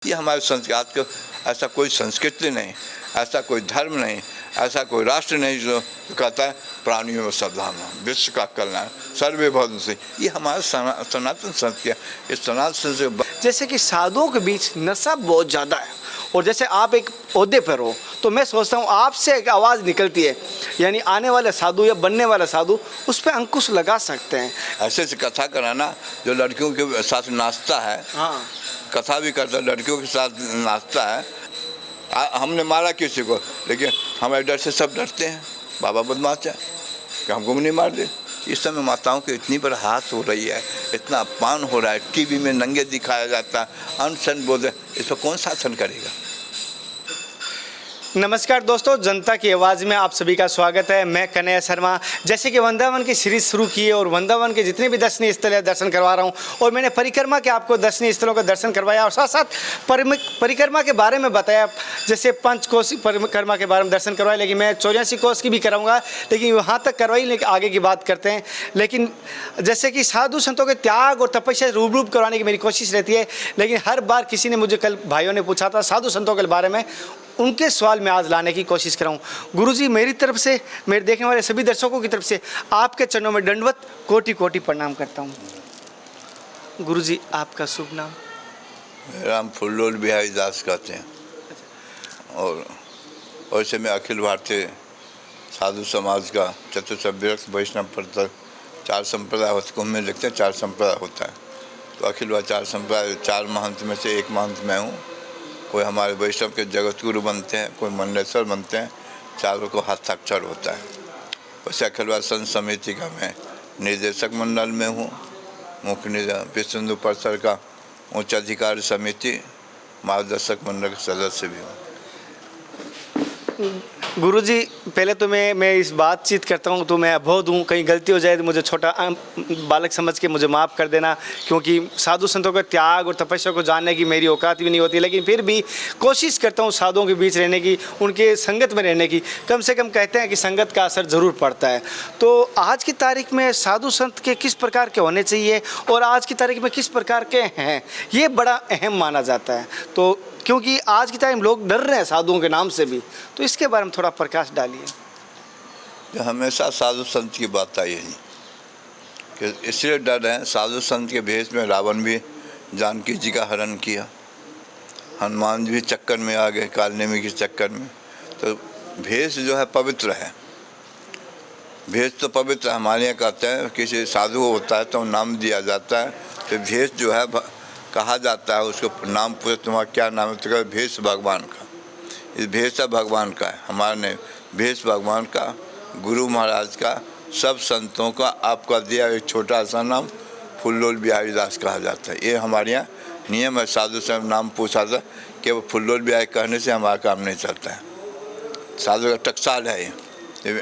ये हमारे संस्कार का ऐसा कोई संस्कृति नहीं, ऐसा कोई धर्म नहीं, ऐसा कोई राष्ट्र नहीं जो कहता है प्राणियों में सद्भावना, विश्व का कल्याण, सर्वे भवन्तु सुखिनः। ये हमारा सनातन संस्कृति है। इस सनातन संस्कृति जैसे कि साधुओं के बीच नशा बहुत ज़्यादा है, और जैसे आप एक ओहदे पर हो तो मैं सोचता हूँ आपसे एक आवाज़ निकलती है, यानी आने वाले साधु या बनने वाला साधु उस पर अंकुश लगा सकते हैं। ऐसे से कथा कराना जो लड़कियों के साथ नाचता है, हाँ, कथा भी करता है, लड़कियों के साथ नाचता है। हमने मारा किसी को, लेकिन हमारे डर से सब डरते हैं, बाबा बदमाश है कि हमको भी नहीं मार दे। इस समय माताओं की इतनी बड़ी हाथ हो रही है, इतना अपमान हो रहा है, टीवी में नंगे दिखाया जाता है, अनशन बोलते, इस पर कौन शासन करेगा। नमस्कार दोस्तों, जनता की आवाज़ में आप सभी का स्वागत है। मैं कन्हैया शर्मा। जैसे कि वृंदावन की सीरीज शुरू की है और वृंदावन के जितने भी दर्शनीय स्थल है दर्शन करवा रहा हूँ, और मैंने परिक्रमा के आपको दर्शनीय स्थलों का दर्शन करवाया और साथ साथ परिक्रमा के बारे में बताया। जैसे पंचकोशी परिक्रमा के बारे में दर्शन करवाया, लेकिन मैं 84 कोस की भी कराऊँगा, लेकिन वहाँ तक करवाई, लेकिन आगे की बात करते हैं। लेकिन जैसे कि साधु संतों के त्याग और तपस्या रूप करवाने की मेरी कोशिश रहती है, लेकिन हर बार किसी ने मुझे, कल भाइयों ने पूछा था साधु संतों के बारे में, उनके सवाल में आज लाने की कोशिश कर रहा हूँ। गुरुजी, मेरी तरफ से, मेरे देखने वाले सभी दर्शकों की तरफ से आपके चरणों में दंडवत कोटि कोटि प्रणाम करता हूँ। गुरुजी, आपका शुभ नाम? मेरा नाम फुल्लोल बिहारी दास कहते हैं, और वैसे मैं अखिल भारतीय साधु समाज का चतुर्सभ्यक्त वैष्णव पर 4 संप्रदाय होते, कुंभ में लिखते हैं 4 संप्रदाय होता है, तो अखिल भारतीय 4 संप्रदाय 4 महंत में से एक महंत मैं हूँ। कोई हमारे वैष्णव के जगत गुरु बनते हैं, कोई मंडलेश्वर बनते हैं, चारों को हस्ताक्षर होता है। वैसे अखिल भारतीय संत समिति का मैं निर्देशक मंडल में हूँ, मुख्य विश्व हिंदू परिषद का उच्च अधिकारी समिति मार्गदर्शक मंडल का सदस्य भी हूँ। गुरुजी, पहले तो मैं इस बातचीत करता हूँ तो मैं अबोध हूँ, कहीं गलती हो जाए तो मुझे छोटा बालक समझ के मुझे माफ़ कर देना, क्योंकि साधु संतों का त्याग और तपस्या को जानने की मेरी औकात भी नहीं होती, लेकिन फिर भी कोशिश करता हूँ साधुओं के बीच रहने की, उनके संगत में रहने की। कम से कम कहते हैं कि संगत का असर ज़रूर पड़ता है। तो आज की तारीख में साधु संत के किस प्रकार के होने चाहिए और आज की तारीख में किस प्रकार के हैं, ये बड़ा अहम माना जाता है। तो क्योंकि आज की टाइम लोग डर रहे हैं साधुओं के नाम से भी, तो इसके बारे में थोड़ा प्रकाश डालिए। हमेशा साधु संत की बात आई है कि इसलिए डर रहे हैं, साधु संत के भेष में रावण भी जानकी जी का हरण किया, हनुमान जी भी चक्कर में आ गए, कालनेमी के चक्कर में। तो भेष जो है पवित्र है, भेष तो पवित्र हमारे यहाँ कहते हैं, किसी साधु होता है तो नाम दिया जाता है, तो भेष जो है कहा जाता है, उसको नाम पूछे तुम्हारा क्या नाम है, तो कहते भेष भगवान का। इस भेष भगवान का है, हमारे नहीं, भेष भगवान का, गुरु महाराज का, सब संतों का आपका दिया एक छोटा सा नाम फुल्लोल बिहारी दास कहा जाता है। ये हमारे यहाँ नियम है। साधु से नाम पूछा था कि वो फुल्लोल बिहारी कहने से हमारा काम नहीं चलता है, साधु का टकसाल है ये।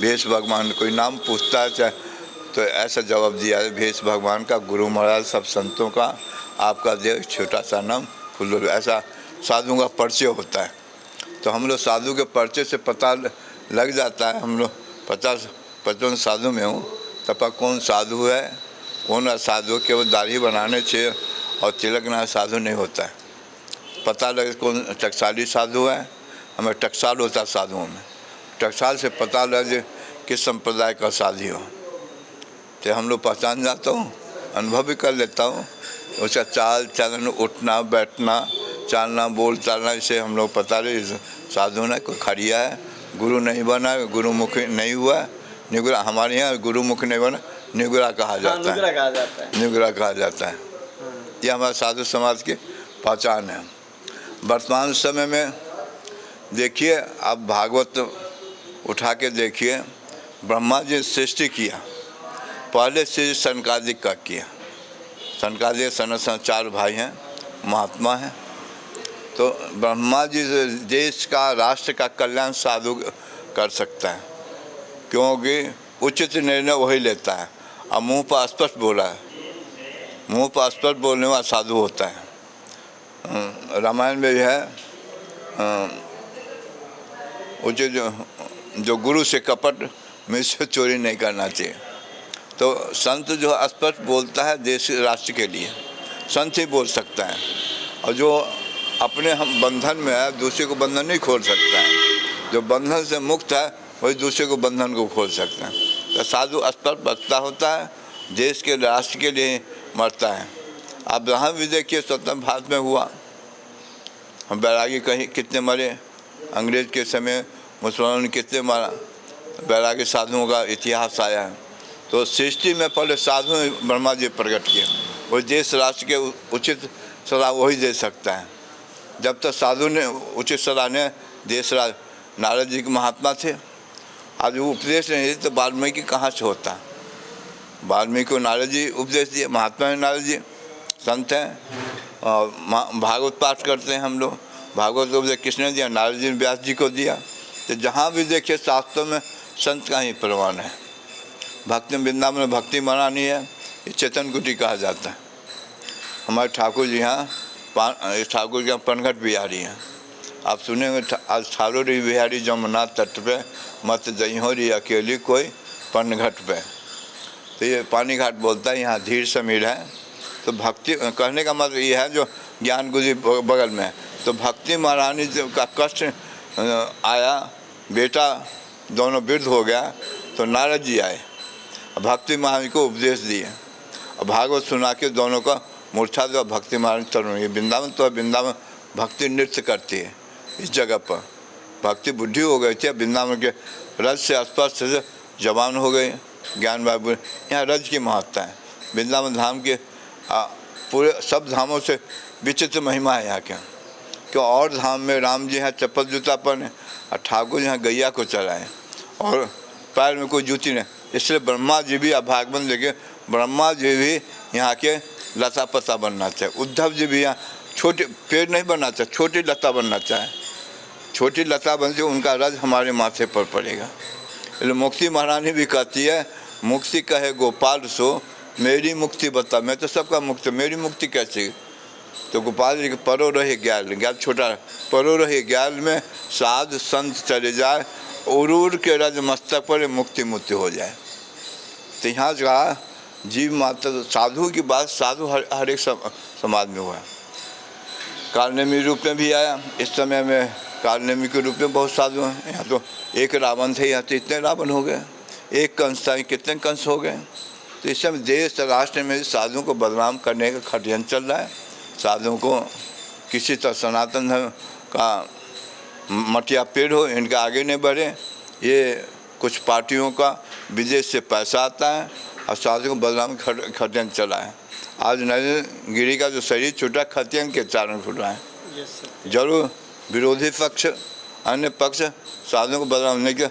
भेष भगवान कोई नाम पूछता है चाहे, तो ऐसा जवाब दिया है, भेष भगवान का, गुरु महाराज, सब संतों का आपका दिया एक छोटा सा नाम फुल्लोल। ऐसा साधुओं का परिचय होता है। तो हम लोग साधु के परिचय से पता लग जाता है। हम लोग 50-55 साधु में हूँ, तब कौन साधु है कौन असाधु, केवल दाढ़ी बनाने से और तिलक ना साधु नहीं होता है। पता लगे कौन टकसाली साधु है, हमें टकसाल होता है साधुओं में, टकसाल से पता लगे किस संप्रदाय का साधु हो, तो हम लोग पहचान जाता हूँ, अनुभव भी कर लेता हूँ। उसका चाल चलन, उठना बैठना, चालना बोल चालना, इसे हम लोग पता लगे साधु ने कोई खड़िया है, गुरु नहीं बना, गुरुमुखी नहीं हुआ, निगुरा। हमारे यहाँ गुरुमुख नहीं बना, निगुरा कहा जाता है, निगुरा कहा जाता है। ये हमारे साधु समाज की पहचान है। वर्तमान समय में देखिए, आप भागवत उठा के देखिए, ब्रह्मा जी सृष्टि किया, पहले से सनकादिक का किया। सनकादिक सनत 4 भाई हैं, महात्मा हैं। तो ब्रह्मा जी देश का, राष्ट्र का कल्याण साधु कर सकता है, क्योंकि उचित निर्णय वही लेता है। अब मुंह पर स्पष्ट बोला है, मुंह पर स्पष्ट बोलने वाला साधु होता है। रामायण में भी है, उचित जो गुरु से कपट में से चोरी नहीं करना चाहिए। तो संत जो स्पष्ट बोलता है देश राष्ट्र के लिए, संत ही बोल सकता है। और जो अपने हम बंधन में है, दूसरे को बंधन नहीं खोल सकता है। जो बंधन से मुक्त है वही दूसरे को बंधन को खोल सकता है। तो साधु अस्पष्ट वक्ता होता है, देश के राष्ट्र के लिए मरता है। आप यहाँ भी देखिए स्वतंत्र भारत में हुआ, हम बैरागी कहीं कितने मरे, अंग्रेज के समय मुसलमानों ने कितने मारा, बैरागी साधुओं का इतिहास आया है। तो सृष्टि में पहले साधु ब्रह्मा जी प्रकट किए, वो देश राष्ट्र के उचित सलाह वही दे सकता है। जब तक साधु ने उचित सलाह ने देश राज, नारद जी के महात्मा थे, आज वो उपदेश नहीं तो वाल्मीकि कहाँ से होता। वाल्मीकि को नारद जी उपदेश दिए, महात्मा है नारद जी, संत हैं, और भागवत पाठ करते हैं हम लोग। भागवत को उपदेश किसने दिया? नारद जी ने व्यास जी को दिया। तो जहाँ भी देखिए शास्त्रों में संत का ही प्रमाण है। भक्ति वृंदावन में भक्ति मनानी है, ये चेतन कुटी कहा जाता है। हमारे ठाकुर जी यहाँ ठाकुर जी यहाँ पनघट बिहारी हैं, आप सुनेंगे आज ठाकुर बिहारी जमुना तट पे मत जइहो री अकेली कोई पनघट पे। तो ये पानी घाट बोलता है, यहाँ धीर समीर है। तो भक्ति कहने का मतलब ये है, जो ज्ञान गुजी बगल में है। तो भक्ति महारानी का कष्ट आया, बेटा दोनों वृद्ध हो गया, तो नारद जी आए, भक्ति महारानी को उपदेश दिए, और भागवत सुना के दोनों का मूर्छा जो भक्ति महारानी तरुण। ये वृंदावन तो वृंदावन भक्ति नृत्य करती है इस जगह पर। भक्ति बुद्धि हो गई थी, वृंदावन के रज से स्पर्श से जवान हो गए, ज्ञान बाबू। यहाँ रज की महत्ता है। वृंदावन धाम के पूरे सब धामों से विचित्र महिमा है यहाँ के। क्यों और धाम में राम जी यहाँ चप्पल जूता पहने, और ठाकुर यहाँ गैया को चलाएं, और पैर में कोई जूती नहीं। इसलिए ब्रह्मा जी भी, आप भागवत देखिए, ब्रह्मा जी भी यहाँ के लता पता बनना चाहिए। उद्धव जी भी यहाँ छोटे पेड़ नहीं बनना चाहे, छोटी लता बनना चाहे। छोटी लता बनती है, उनका रज हमारे माथे पर पड़ेगा। इसलिए मुक्ति महारानी भी कहती है, मुक्ति कहे गोपाल सो मेरी मुक्ति बता। मैं तो सबका मुक्त, मेरी मुक्ति कैसे? तो गोपाल जी के परो रहे ज्ञान, ज्ञान छोटा परो रहे ज्ञान में साध संत चले जाए, उरूर के रज मस्तक पर मुक्ति मुक्ति हो जाए। तो यहाँ का जीव मात्र साधु की बात, साधु हर एक समाज में हुआ है। कालनेमी रूप में भी आया, इस समय में कालनेमी के रूप में बहुत साधु हैं। यहाँ तो एक रावण थे, यहाँ तो इतने रावण हो गए। एक कंस था, कितने कंस हो गए। तो इस समय देश राष्ट्र में साधुओं को बदनाम करने का षड्यंत्र चल रहा है। साधुओं को किसी तरह सनातन धर्म का मटिया पेड़ हो, इनका आगे नहीं बढ़े। ये कुछ पार्टियों का विदेश से पैसा आता है, और साधुओं को बदनाम षड्यंत्र चला है। आज नरेंद्र गिरी का जो शरीर छूटा, खतियन के चारण छूटा है। जरूर विरोधी पक्ष, अन्य पक्ष साधुओं को बदनाम नहीं किया।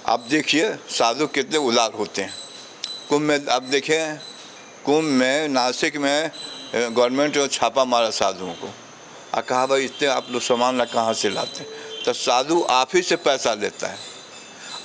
आप देखिए साधु कितने उदार होते हैं। कुंभ में आप देखें, कुंभ में नासिक में गवर्नमेंट ने छापा मारा साधुओं को, और कहा भाई इतने आप लोग सामान ना कहाँ से लाते। तो साधु आप ही से पैसा लेता है,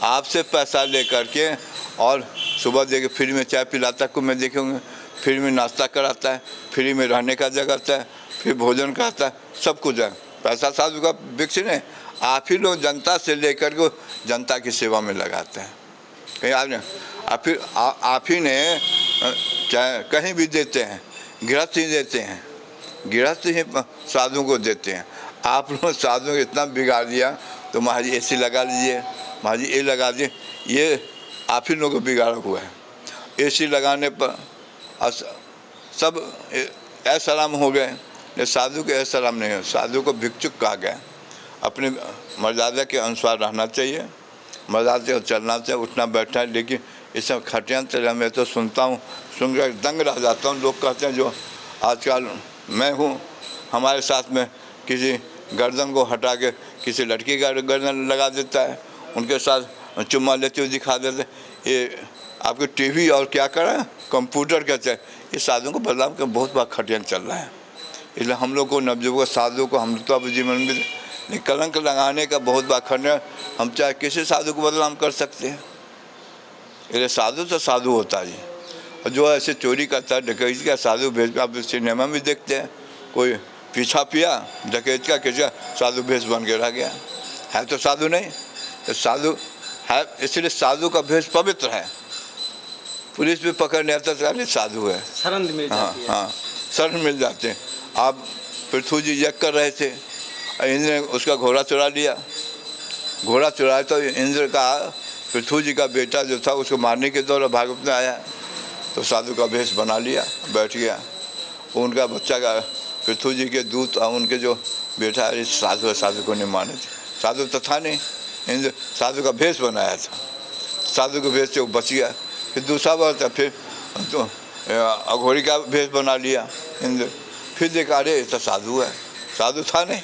आपसे पैसा ले करके, और सुबह देखे फ्री में चाय पिलाता है। कुंभ में देखे होंगे, फ्री में नाश्ता कराता है, फ्री में रहने का जगह आता है, फिर भोजन कराता है, सब कुछ है। पैसा साधु का विकसित है। आप ही लोग जनता से लेकर के जनता की सेवा में लगाते हैं। कहीं आपने आप ही ने चाहे कहीं भी देते हैं, गृहस्थ ही देते हैं, गृहस्थ ही साधु को देते हैं। आप लोग साधु को इतना बिगाड़ दिया, तो महाराज एसी लगा लीजिए, महाराज ये लगा दिए, ये आप ही लोगों को बिगाड़ा हुआ है। एसी लगाने पर सब असलाम हो गए, साधु के असलाम नहीं हो। साधु को भिक्षुक कहा गया। अपने मर्यादा के अनुसार रहना चाहिए, मर्यादा से चलना चाहिए, उठना बैठना है। लेकिन इस सब षड्यंत्र मैं तो सुनता हूँ, सुनकर दंग रह जाता हूँ। लोग कहते हैं जो आजकल मैं हूँ, हमारे साथ में किसी गर्दन को हटा के किसी लड़की का गर्दन लगा देता है, उनके साथ चुम्मा लेते हुए दिखा देते। ये आपके टीवी और क्या कर रहा है, कंप्यूटर कहते हैं। ये साधुओं को बदलाव का बहुत बड़ा षड्यंत्र चल रहा है। इसलिए हम लोग को नवयुवक साधु को हम तो अब जीवन में कलंक लगाने का बहुत बड़ा षड्यंत्र। हम चाहे किसी साधु को बदनाम कर सकते हैं। इसलिए साधु तो साधु होता है। और जो ऐसे चोरी करता है, डकैती का साधु भेज, आप सिनेमा में देखते हैं, कोई पीछा पिया डकैत का, किसी साधु भेष बन के रह गया है, तो साधु नहीं। तो साधु है, इसलिए साधु का भेष पवित्र है। पुलिस भी पकड़ने आता है, साधु है, शरण मिल जाती है। हाँ, शरण मिल जाते हैं। आप पृथ्वी जी यज्ञ कर रहे थे और इंद्र ने उसका घोड़ा चुरा लिया। घोड़ा चुराया तो इंद्र का पृथ्वी जी का बेटा जो था उसको मारने के दौरान भागवत में आया तो साधु का भेष बना लिया, बैठ गया। उनका बच्चा का पृथ्वी जी के दूत और उनके जो बेटा है साधु है, साधु को नहीं माने थे। साधु तो था नहीं, इंद्र साधु का भेष बनाया था, साधु के भेष से वो बच गया। फिर दूसरा बार था, फिर तो अघोरी का भेष बना लिया इंद्र। फिर देखा अरे तो साधु है, साधु था नहीं।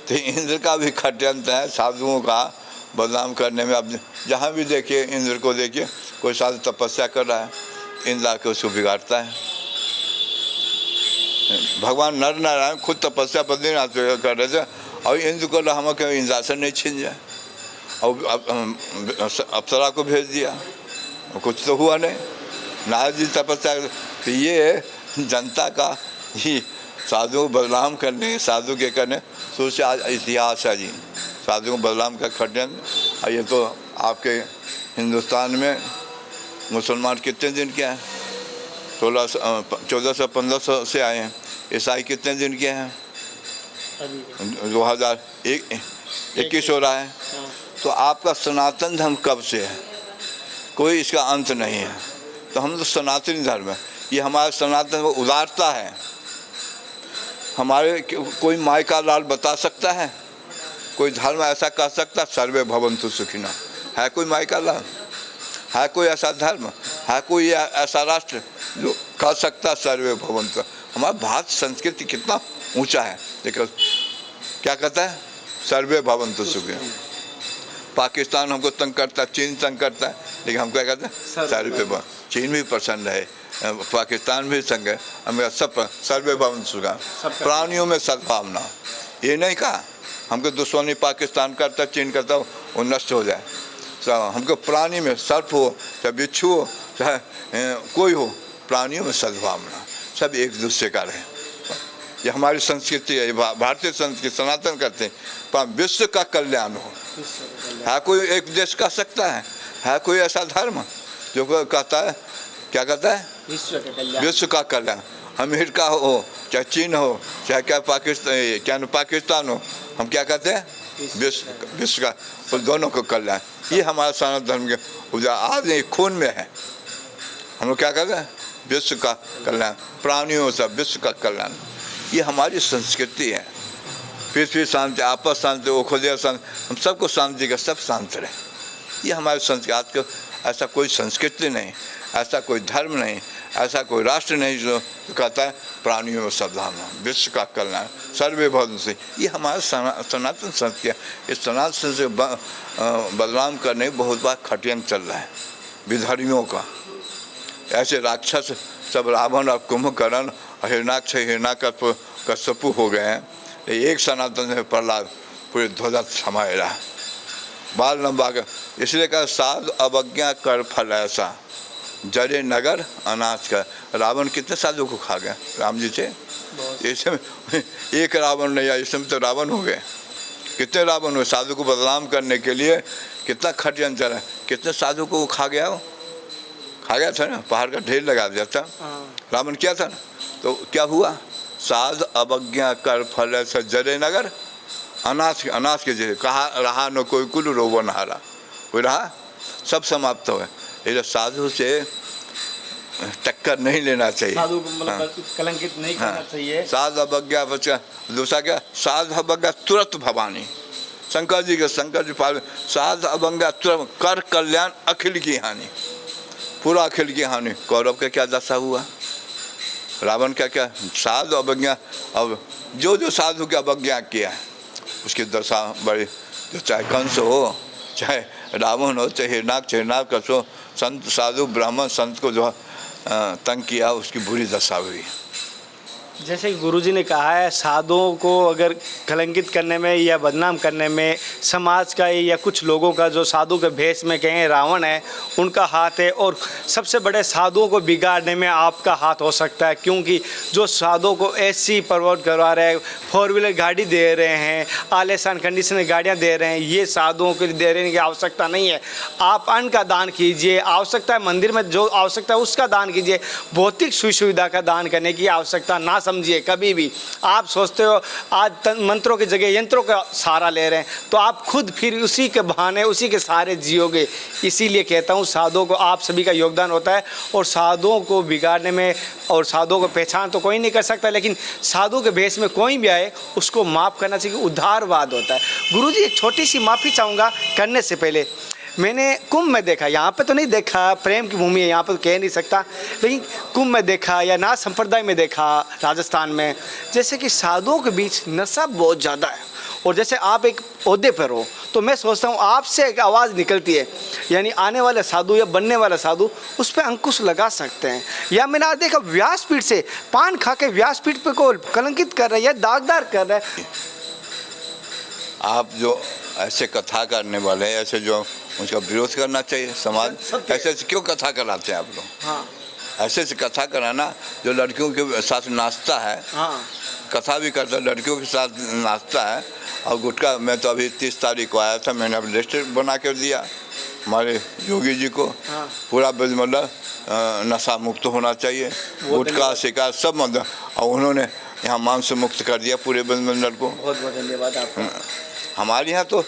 तो इंद्र का भी षड्यंत्र है साधुओं का बदनाम करने में। अब जहाँ भी देखिए इंद्र को देखिए, कोई साधु तपस्या कर रहा है, इंद्र आके उसको बिगाड़ता है। भगवान नर नारायण खुद तपस्या बद्रीनाथ कर रहे थे और इंद्र को हम क्यों इंद्रासन नहीं छीन जाए, और अप्सरा को भेज दिया, कुछ तो हुआ नहीं। नारद जी तपस्या, तो ये जनता का ही साधु को बदनाम करने, साधु के करने सोचे आज इतिहास है जी, साधु को बदनाम का षड्यंत्र। और ये तो आपके हिंदुस्तान में मुसलमान कितने दिन के हैं, 1400-1500 से आए हैं। ईसाई कितने दिन के हैं, 2021 हो रहा है। तो आपका सनातन धर्म कब से है, कोई इसका अंत नहीं है। तो हम तो सनातनी धर्म है, ये हमारा सनातन उदारता है। हमारे कोई माई का लाल बता सकता है, कोई धर्म ऐसा कह सकता सर्वे भवन्तु सुखिनः? है कोई माई का लाल, है कोई ऐसा धर्म, है कोई ऐसा राष्ट्र जो कह सकता सर्वे भवन्तु? हमारा भारत संस्कृति कितना ऊंचा है, देखो क्या कहता है, सर्वे भवन्तु सुखिनः। पाकिस्तान हमको तंग करता है, चीन तंग करता है, लेकिन हम क्या कहते हैं सर्वे भवन्तु। चीन भी प्रसन्न है, पाकिस्तान भी संग है, हमें सब सर्वे भवन्तु सुखिनः। प्राणियों में सद्भावना, ये नहीं कहा हमको दुश्मनी पाकिस्तान करता चीन करता वो नष्ट हो जाए। हमको प्राणी में सर्प हो चाहे बिच्छू हो चाहे कोई हो, प्राणियों में सद्भावना, सब एक दूसरे का रहे। ये हमारी संस्कृति है, भारतीय संस्कृति सनातन करते हैं। पर विश्व का कल्याण हो, है कोई एक देश कह सकता है कोई ऐसा धर्म जो कहता है, क्या कहता है विश्व का कल्याण। अमेरिका हो चाहे चीन हो चाहे क्या पाकिस्तान हो, हम क्या कहते हैं विश्व का, तो दोनों को कल्याण। ये हमारा सनातन धर्म के आज नहीं खून में है। हम लोग क्या कहते हैं विश्व का कल्याण, प्राणियों से विश्व का कल्याण, ये हमारी संस्कृति है। पृथ्वी शांति, आपस शांति, ओखोदय शांति, हम सबको शांति का सब शांत रहे। ये हमारे संस्कृति। आज का ऐसा कोई संस्कृति नहीं, ऐसा कोई धर्म नहीं, ऐसा कोई राष्ट्र नहीं जो कहता है प्राणियों में सद्भावना, विश्व का कल्याण, सर्वे भवन्तु। ये हमारा सनातन संस्कृति है। इस सनातन से बदनाम करने बहुत बार षड्यंत्र चल रहा है विधर्मियों का। ऐसे राक्षस सब रावण और कुंभकर्ण और हिरण्यकश्यपु हो गए हैं। एक सनातन से प्रहलाद पूरे ध्वजा थमाए रहा, बाल लंबा कर। इसलिए कहा साध अवज्ञा कर फल ऐसा, जरे नगर अनाथ का। रावण कितने साधु को खा गया राम जी से, इसमें एक रावण नहीं आया, इसमें तो रावण हो गए। कितने रावण हुए साधु को बदनाम करने के लिए, कितना षड्यंत्र है। कितने साधु को वो खा गया, वो खा गया था ना, पहाड़ का ढेर लगा दिया था रावण, क्या था ना। तो क्या हुआ, साध अवज्ञा कर फल ऐसा, जरे नगर अनाथ के जैसे। कहा रहा न कोई कुल रोवन हारा, कोई रहा, सब समाप्त हो गए। ये साधु से टक्कर नहीं लेना चाहिए, साधु को मतलब कलंकित नहीं करना चाहिए। साध अवज्ञा बचा, दूसरा क्या, साध अवज्ञा तुरंत भवानी। शंकर जी पाल, साध अवज्ञा तुरंत कर कल्याण अखिल की हानि, पूरा अखिल की हानि। कौरव का क्या दशा हुआ, रावण का क्या साधु अवज्ञा। अब जो साधु की अवज्ञा किया उसकी दशा बड़ी, जो चाहे कंस हो चाहे रावण हो चाहे हिरण्यकश्यप हो, संत साधु ब्राह्मण संत को जो तंग किया उसकी बुरी दशा हुई। जैसे कि गुरुजी ने कहा है, साधुओं को अगर कलंकित करने में या बदनाम करने में समाज का या कुछ लोगों का, जो साधु के भेष में कहें रावण है, उनका हाथ है। और सबसे बड़े साधुओं को बिगाड़ने में आपका हाथ हो सकता है, क्योंकि जो साधुओं को ऐसी प्रमोट करवा रहे हैं, 4 व्हीलर गाड़ी दे रहे हैं, आलीशान कंडीशनर गाड़ियाँ दे रहे हैं, ये साधुओं को दे रहे की आवश्यकता नहीं है। आप अन्न का दान कीजिए, आवश्यकता है मंदिर में जो आवश्यकता है उसका दान कीजिए। भौतिक सुविधा का दान करने की आवश्यकता ना समझिए कभी भी। आप सोचते हो आज मंत्रों की जगह यंत्रों का सहारा ले रहे हैं, तो आप खुद फिर उसी के बहाने उसी के सहारे जियोगे। इसीलिए कहता हूँ साधुओं को आप सभी का योगदान होता है, और साधुओं को बिगाड़ने में और साधुओं को पहचान तो कोई नहीं कर सकता, लेकिन साधु के भेष में कोई भी आए उसको माफ़ करना चाहिए, उद्धारवाद होता है। गुरुजी एक छोटी सी माफ़ी चाहूँगा करने से पहले। मैंने कुंभ में देखा, यहाँ पे तो नहीं देखा, प्रेम की भूमि है यहाँ पे तो कह नहीं सकता, लेकिन कुंभ में देखा या नाथ संप्रदाय में देखा राजस्थान में, जैसे कि साधुओं के बीच नशा बहुत ज़्यादा है। और जैसे आप एक ओहदे पर हो तो मैं सोचता हूँ आपसे एक आवाज़ निकलती है, यानी आने वाले साधु या बनने वाला साधु उस पर अंकुश लगा सकते हैं। या मैंने आज देखा व्यासपीठ से पान खा के व्यासपीठ पे को कलंकित कर रहे हैं या दागदार कर रहे हैं। आप जो ऐसे कथा करने वाले हैं, ऐसे जो उसका विरोध करना चाहिए समाज। ऐसे क्यों कथा कराते हैं आप लोग? हाँ ऐसे से कथा कराना, जो लड़कियों के साथ नाचता है, हाँ कथा भी करता है, लड़कियों के साथ नाचता है। और गुटखा, मैं तो अभी 30 तारीख को आया था, मैंने अब लिस्ट बना कर दिया हमारे योगी जी को। हाँ। पूरा मतलब नशा मुक्त होना चाहिए, गुटखा शिकार सब मतलब, और उन्होंने यहाँ मांस मुक्त कर दिया पूरे ब्रजमंडल को। बहुत बहुत धन्यवाद आपका। हमारे यहाँ तो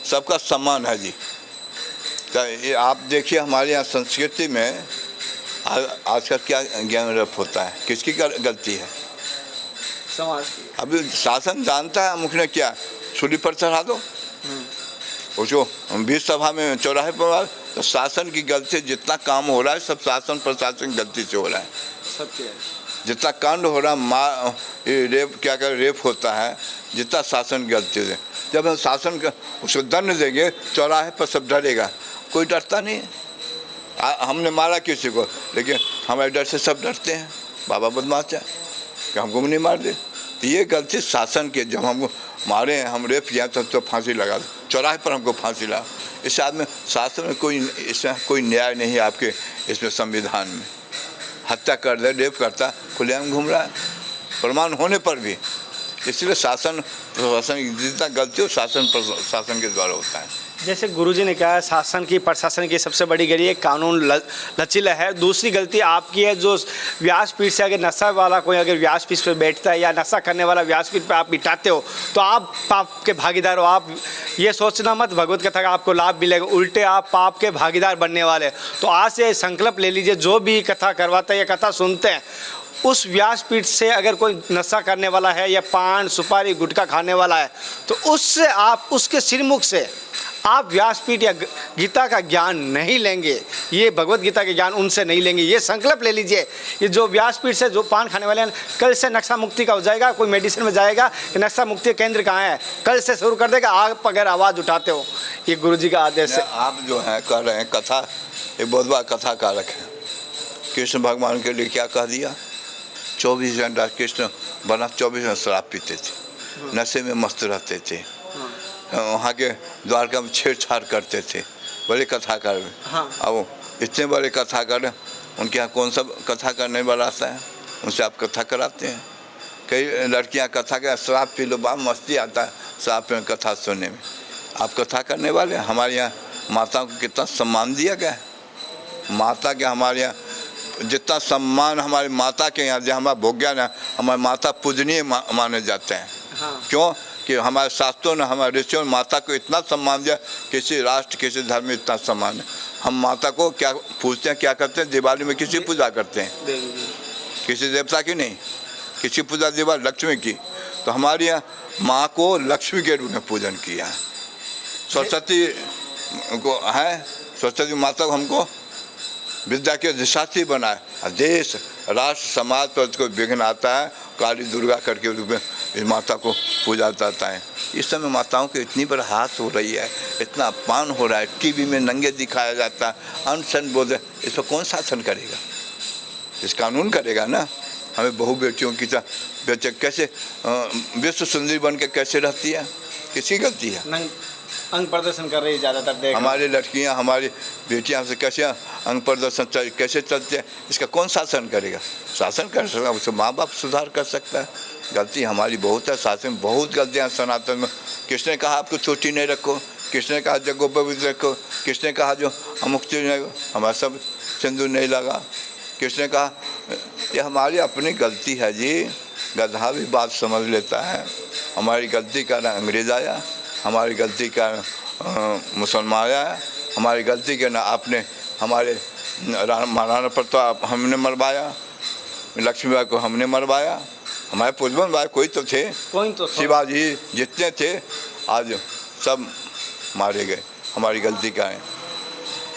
सबका सम्मान है जी। तो ये आप देखिए हमारे यहाँ संस्कृति में आजकल क्या ज्ञान रप होता है, किसकी गलती है? समाज की। अभी शासन जानता है मुख ने क्या, सूली पर चढ़ा दो उसको 20 सभा में चौराहे पर, तो शासन की गलती। जितना काम हो रहा है सब शासन प्रशासन की गलती से हो रहा है। सत्य है। जितना कांड हो रहा है, रेप क्या कर रेप होता है, जितना शासन की गलती से। जब हम शासन का उसको दंड देंगे चौराहे पर सब डरेगा, कोई डरता नहीं। हमने मारा किसी को, लेकिन हमारे डर से सब डरते हैं, बाबा बदमाश है कि हमको नहीं मार दे। तो ये गलती शासन की। जब हमको मारे हैं, हम रेप किया तो फांसी लगा दो, चौराहे पर हमको फांसी लगा। इस आदमी शासन में कोई, इसमें कोई न्याय नहीं है आपके इसमें संविधान में। हत्या कर दे, रेप करता, खुलेआम घूम रहा है प्रमाण होने पर भी। इसलिए शासन प्रशासन जितना गलती हो शासन प्रशासन के द्वारा होता है। जैसे गुरुजी ने कहा शासन की प्रशासन की सबसे बड़ी गलती है कानून लचीला है। दूसरी गलती आपकी है, जो व्यासपीठ से अगर नशा वाला कोई अगर व्यासपीठ पर बैठता है या नशा करने वाला व्यासपीठ पर आप बिठाते हो तो आप पाप के भागीदार हो। आप ये सोचना मत भगवत कथा का आपको लाभ मिलेगा, उल्टे आप पाप के भागीदार बनने वाले। तो आज से संकल्प ले लीजिए, जो भी कथा करवाता है या कथा सुनते हैं उस व्यासपीठ से अगर कोई नशा करने वाला है या पान सुपारी गुटखा खाने वाला है तो उससे आप उसके सिरमुख से आप व्यासपीठ या गीता का ज्ञान नहीं लेंगे, ये भगवत गीता के ज्ञान उनसे नहीं लेंगे। ये संकल्प ले लीजिए, ये जो व्यासपीठ से जो पान खाने वाले हैं कल से नशा मुक्ति का हो जाएगा। कोई मेडिसिन में जाएगा कि नशा मुक्ति केंद्र कहाँ है, कल से शुरू कर देगा। आप अगर आवाज़ उठाते हो, ये गुरुजी का आदेश है। आप जो है कर रहे हैं कथा, एक बहुत बड़ा कथा कारक है। कृष्ण भगवान के लिए क्या कह दिया, 24 घंटा कृष्ण बना 24 घंटा शराब पीते थे, नशे में मस्त रहते थे, वहाँ के द्वारका में छेड़छाड़ करते थे, बड़े कथाकार। हाँ। अब इतने बड़े कथाकार, उनके यहाँ कौन सा कथा करने वाला आता है, उनसे आप कथा कराते हैं। कई लड़कियाँ कथा का शराब पी लो, बड़ा मस्ती आता है शराब पे कथा सुनने में। आप कथा करने वाले। हमारे यहाँ माता को कितना सम्मान दिया गया है, माता के हमारे यहाँ जितना सम्मान हमारी माता के यहाँ जो हमारा भोग्या ना, हमारे माता पूजनीय माने जाते हैं। हाँ। क्यों कि हमारे शास्त्रों ने हमारे ऋषियों ने माता को इतना सम्मान दिया, किसी राष्ट्र किसी धर्म में इतना सम्मान है। हम माता को क्या पूजते हैं, क्या करते हैं, दिवाली में किसी पूजा करते हैं, किसी देवता की नहीं, किसी पूजा दिवाली लक्ष्मी की। तो हमारे यहाँ माँ को लक्ष्मी के रूप में पूजन किया है। सरस्वती को है, सरस्वती माता को हमको विद्या के अधिष्ठात्री बनाए। देश राष्ट्र समाज पर कोई विघ्न आता है, काली दुर्गा करके रूप में इस माता को पूजा जाता है। इस समय माताओं के इतनी बड़ा हाथ हो रही है, इतना अपमान हो रहा है, टीवी में नंगे दिखाया जाता है, अनशन बोल रहे, इस पर कौन शासन करेगा? इस कानून करेगा ना। हमें बहु बेटियों की बेटे कैसे विश्व सुंदरी बन के कैसे रहती है, किसकी गलती है? अंग प्रदर्शन कर रही है ज़्यादातर। हमारी लड़कियां हमारी बेटियां से कैसे अंग प्रदर्शन कैसे चलते हैं, इसका कौन शासन करेगा? शासन कर सकता, उसको माँ बाप सुधार कर सकता है। गलती हमारी बहुत है, शासन बहुत गलतियाँ सनातन में। किसने कहा आपको चोटी नहीं रखो, किसने कहा जगोपवित्र रखो, किसने कहा जो अमुक चीज नहीं, हमारा सब सिंदूर नहीं लगा, किसने कहा? ये हमारी अपनी गलती है जी। गधा भी बात समझ लेता है। हमारी गलती का ना अंग्रेज आया, हमारी गलती का मुसलमान आया, हमारी गलती के ना आपने हमारे महाराणा प्रताप हमने मरवाया, लक्ष्मीबाई को हमने मरवाया, हमारे पुष्पन भाई कोई तो थे, शिवाजी जितने थे आज सब मारे गए, हमारी गलती का है।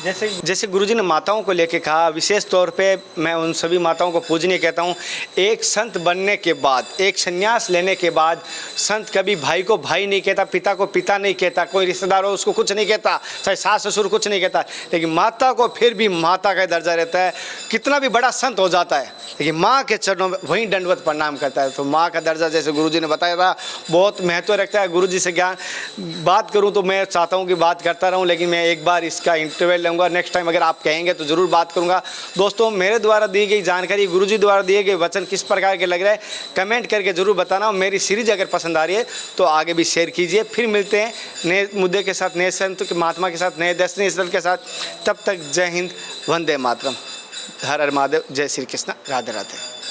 जैसे गुरुजी ने माताओं को लेके कहा, विशेष तौर पे मैं उन सभी माताओं को पूजनीय कहता हूँ। एक संत बनने के बाद, एक संन्यास लेने के बाद संत कभी भाई को भाई नहीं कहता, पिता को पिता नहीं कहता, कोई रिश्तेदार हो उसको कुछ नहीं कहता, चाहे सास ससुर कुछ नहीं कहता, लेकिन माता को फिर भी माता का दर्जा रहता है। कितना भी बड़ा संत हो जाता है लेकिन माँ के चरणों में वहीं दंडवत प्रणाम करता है। तो माँ का दर्जा जैसे गुरुजी ने बताया था बहुत महत्व रखता है। गुरुजी से ज्ञान बात करूँ तो मैं चाहता हूँ कि बात करता रहूँ, लेकिन मैं एक बार इसका इंटरवल लूँगा। नेक्स्ट टाइम अगर आप कहेंगे तो ज़रूर बात करूँगा। दोस्तों, मेरे द्वारा दी गई जानकारी, गुरुजी द्वारा दिए गए वचन किस प्रकार के लग रहे हैं कमेंट करके ज़रूर बताना। और मेरी सीरीज अगर पसंद आ रही है तो आगे भी शेयर कीजिए। फिर मिलते हैं नए मुद्दे के साथ, नए संत के महात्मा के साथ, नए दर्शनीय स्थल के साथ। तब तक जय हिंद, वंदे मातरम, हर हर महादेव, जय श्री कृष्ण, राधे राधे।